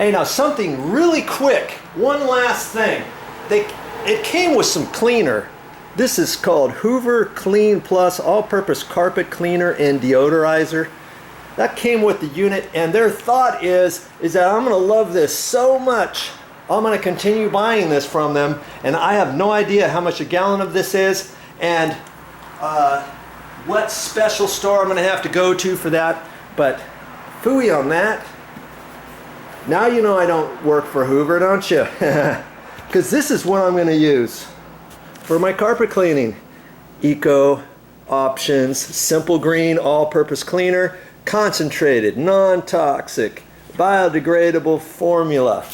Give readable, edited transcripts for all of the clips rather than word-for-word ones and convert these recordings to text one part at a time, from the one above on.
Hey, now something really quick. One last thing. It came with some cleaner. This is called Hoover Clean Plus All-Purpose Carpet Cleaner and Deodorizer. That came with the unit, and their thought is that I'm going to love this so much. I'm going to continue buying this from them, and I have no idea how much a gallon of this is, and what special store I'm going to have to go to for that. But phooey on that. Now you know I don't work for Hoover, don't you? Because this is what I'm going to use for my carpet cleaning. Eco Options Simple Green All-Purpose Cleaner, concentrated, non-toxic, biodegradable formula.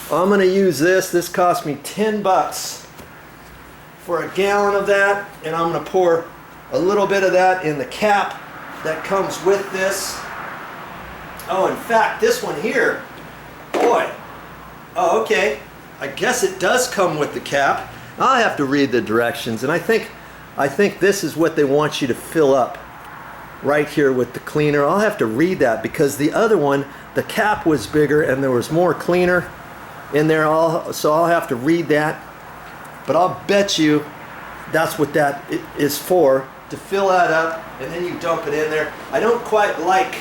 I'm going to use this. This cost me 10 bucks for a gallon of that, and I'm going to pour a little bit of that in the cap that comes with this. Oh, in fact, this one here, boy. Oh, okay. I guess it does come with the cap. I'll have to read the directions, and I think this is what they want you to fill up right here with the cleaner. I'll have to read that because the other one, the cap was bigger and there was more cleaner in there, so I'll have to read that. But I'll bet you that's what that is for, to fill that up, and then you dump it in there. I don't quite like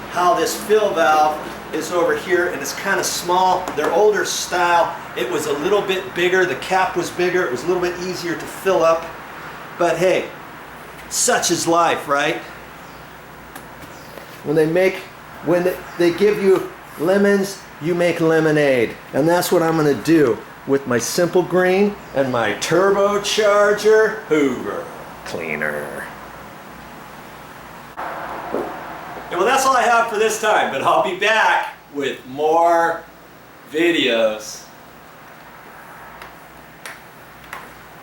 how this fill valve is over here, and it's kind of small. Their older style, it was a little bit bigger, the cap was bigger, it was a little bit easier to fill up. But hey, such is life, right? When they give you lemons, you make lemonade. And that's what I'm gonna do with my Simple Green and my turbocharger Hoover cleaner. Well, that's all I have for this time, but I'll be back with more videos.